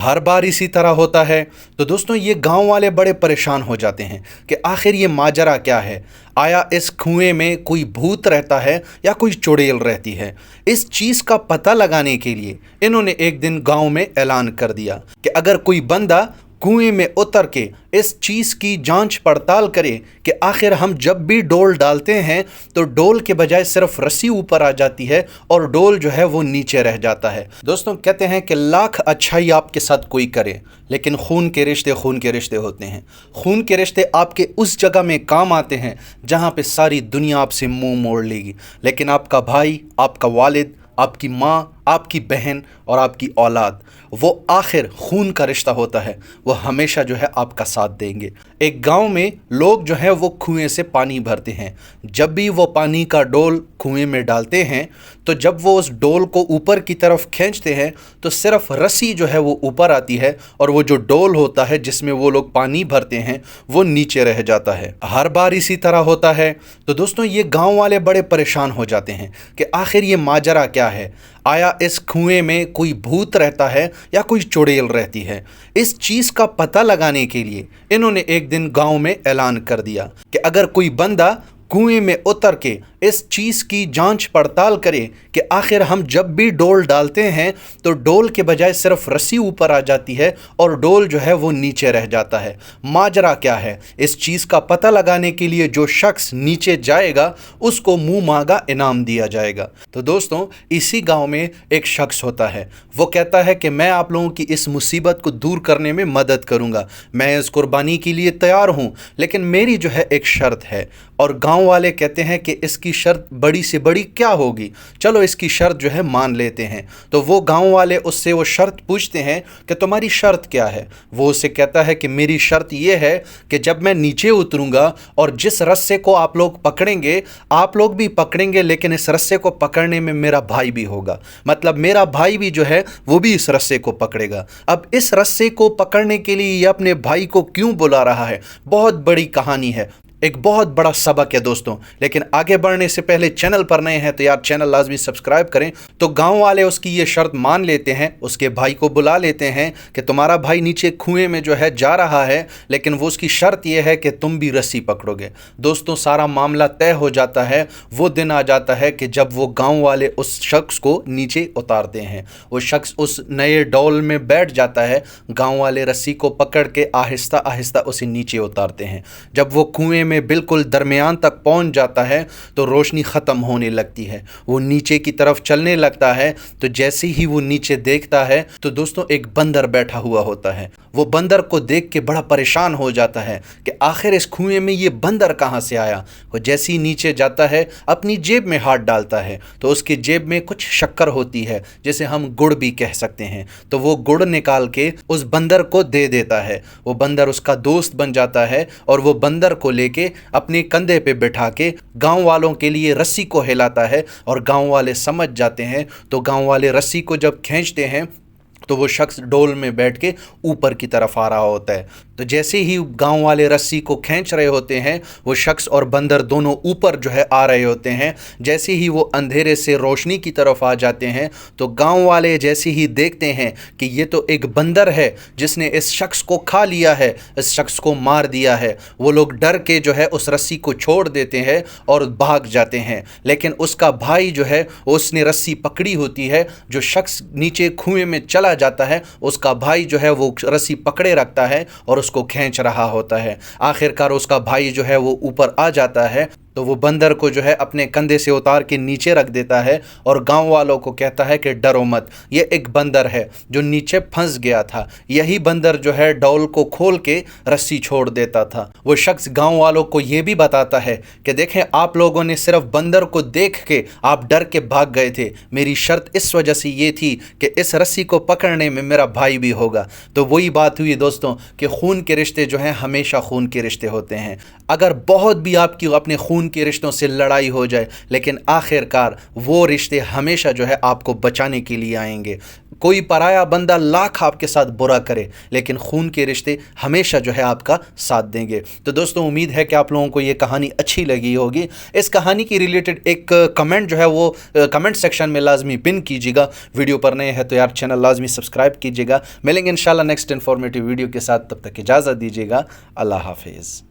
हर बार इसी तरह होता है। तो दोस्तों ये गांव वाले बड़े परेशान हो जाते हैं कि आखिर ये माजरा क्या है। आया इस कुएं में कोई भूत रहता है या कोई चुड़ैल रहती है। इस चीज़ का पता लगाने के लिए इन्होंने एक दिन गांव में ऐलान कर दिया कि अगर कोई बंदा कुएं में उतर के इस चीज़ की जांच पड़ताल करे कि आखिर हम जब भी डोल डालते हैं तो डोल के बजाय सिर्फ रस्सी ऊपर आ जाती है और डोल जो है वो नीचे रह जाता है। दोस्तों कहते हैं कि लाख अच्छाई आपके साथ कोई करे लेकिन खून के रिश्ते होते हैं। खून के रिश्ते आपके उस जगह में काम आते हैं जहाँ पे सारी दुनिया आपसे मुंह मोड़ लेगी, लेकिन आपका भाई, आपका वालिद, आपकी माँ, आपकी बहन और आपकी औलाद, वो आखिर खून का रिश्ता होता है, वो हमेशा जो है आपका साथ देंगे। एक गांव में लोग जो है वो कुएं से पानी भरते हैं। जब भी वो पानी का डोल कुएं में डालते हैं तो जब वो उस डोल को ऊपर की तरफ खींचते हैं तो सिर्फ रस्सी जो है वो ऊपर आती है और वो जो डोल होता है जिसमें वो लोग पानी भरते हैं वो नीचे रह जाता है। हर बार इसी तरह होता है। तो दोस्तों ये गाँव वाले बड़े परेशान हो जाते हैं कि आखिर ये माजरा क्या है। आया इस कुएं में कोई भूत रहता है या कोई चुड़ैल रहती है। इस चीज़ का पता लगाने के लिए इन्होंने एक दिन गांव में ऐलान कर दिया कि अगर कोई बंदा कुएं में उतर के इस चीज़ की जांच पड़ताल करे कि आखिर हम जब भी डोल डालते हैं तो डोल के बजाय सिर्फ रस्सी ऊपर आ जाती है और डोल जो है वो नीचे रह जाता है। माजरा क्या है, इस चीज़ का पता लगाने के लिए जो शख्स नीचे जाएगा उसको मुंह मांगा इनाम दिया जाएगा। तो दोस्तों इसी गांव में एक शख्स होता है, वो कहता है कि मैं आप लोगों की इस मुसीबत को दूर करने में मदद करूँगा, मैं इस कुर्बानी के लिए तैयार हूँ, लेकिन मेरी जो है एक शर्त है। और गाँव वाले कहते हैं कि इसकी शर्त बड़ी से बड़ी क्या होगी, चलो इसकी शर्त जो है मान लेते हैं। तो वो गांव वाले उससे वो शर्त पूछते हैं कि तुम्हारी शर्त क्या है। वो उससे कहता है कि मेरी शर्त ये है कि जब मैं नीचे उतरूंगा और जिस रस्से को आप लोग पकड़ेंगे आप लोग भी पकड़ेंगे, लेकिन इस रस्से को पकड़ने में मेरा भाई भी होगा, मतलब मेरा भाई भी जो है वो भी इस रस्से को पकड़ेगा। अब इस रस्से को पकड़ने के लिए ये अपने भाई को क्यों बुला रहा है, बहुत बड़ी कहानी है, एक बहुत बड़ा सबक है दोस्तों। लेकिन आगे बढ़ने से पहले चैनल पर नए हैं तो यार चैनल लाजमी सब्सक्राइब करें। तो गांव वाले उसकी ये शर्त मान लेते हैं, उसके भाई को बुला लेते हैं कि तुम्हारा भाई नीचे कुएं में जो है जा रहा है, लेकिन वो उसकी शर्त ये है कि तुम भी रस्सी पकड़ोगे। दोस्तों सारा मामला तय हो जाता है। वो दिन आ जाता है कि जब वो गाँव वाले उस शख्स को नीचे उतारते हैं। वो शख्स उस नए डोल में बैठ जाता है, गाँव वाले रस्सी को पकड़ के आहिस्ता आहिस्ता उसे नीचे उतारते हैं। जब वो कुएं में बिल्कुल दरमियान तक पहुंच जाता है तो रोशनी ख़त्म होने लगती है, वो नीचे की तरफ चलने लगता है। तो जैसे ही वो नीचे देखता है तो दोस्तों एक बंदर बैठा हुआ होता है। वो बंदर को देख के बड़ा परेशान हो जाता है कि आखिर इस कुएं में ये बंदर कहाँ से आया। वो जैसे ही नीचे जाता है अपनी जेब में हाथ डालता है तो उसकी जेब में कुछ शक्कर होती है जिसे हम गुड़ भी कह सकते हैं। तो वो गुड़ निकाल के उस बंदर को दे देता है। वो बंदर उसका दोस्त बन जाता है और वो बंदर को लेके अपने कंधे पे बिठा के गांव वालों के लिए रस्सी को हिलाता है और गांव वाले समझ जाते हैं। तो गांव वाले रस्सी को जब खींचते हैं तो वो शख्स डोल में बैठ के ऊपर की तरफ आ रहा होता है। तो जैसे ही गांव वाले रस्सी को खींच रहे होते हैं वो शख्स और बंदर दोनों ऊपर जो है आ रहे होते हैं। जैसे ही वो अंधेरे से रोशनी की तरफ आ जाते हैं तो गांव वाले जैसे ही देखते हैं कि ये तो एक बंदर है जिसने इस शख्स को खा लिया है, इस शख्स को मार दिया है, वो लोग डर के जो है उस रस्सी को छोड़ देते हैं और भाग जाते हैं। लेकिन उसका भाई जो है उसने रस्सी पकड़ी होती है, जो शख्स नीचे कुएं में चला जाता है उसका भाई जो है वो रस्सी पकड़े रखता है और उसको खींच रहा होता है। आखिरकार उसका भाई जो है वो ऊपर आ जाता है तो वो बंदर को जो है अपने कंधे से उतार के नीचे रख देता है और गांव वालों को कहता है कि डरो मत, ये एक बंदर है जो नीचे फंस गया था। यही बंदर जो है डोल को खोल के रस्सी छोड़ देता था। वो शख्स गांव वालों को ये भी बताता है कि देखें आप लोगों ने सिर्फ बंदर को देख के आप डर के भाग गए थे, मेरी शर्त इस वजह से ये थी कि इस रस्सी को पकड़ने में मेरा भाई भी होगा। तो वही बात हुई दोस्तों कि खून के रिश्ते जो हैं हमेशा खून के रिश्ते होते हैं। अगर बहुत भी आपकी अपने खून خون کے رشتوں سے لڑائی ہو جائے، لیکن آخر کار وہ رشتے ہمیشہ جو ہے آپ کو بچانے کے لیے آئیں گے۔ کوئی پرایا بندہ لاکھ آپ کے ساتھ برا کرے، لیکن خون کے رشتے ہمیشہ جو ہے آپ کا ساتھ دیں گے۔ تو دوستوں امید ہے کہ آپ لوگوں کو یہ کہانی اچھی لگی ہوگی۔ اس کہانی کی ریلیٹڈ ایک کمنٹ جو ہے وہ کمنٹ سیکشن میں لازمی پن کیجیے گا۔ ویڈیو پر نئے ہیں تو یار چینل لازمی سبسکرائب کیجیے گا۔ ملیں گے انشاءاللہ نیکسٹ انفارمیٹیو ویڈیو کے ساتھ، تب تک اجازت دیجیے گا۔ اللہ حافظ۔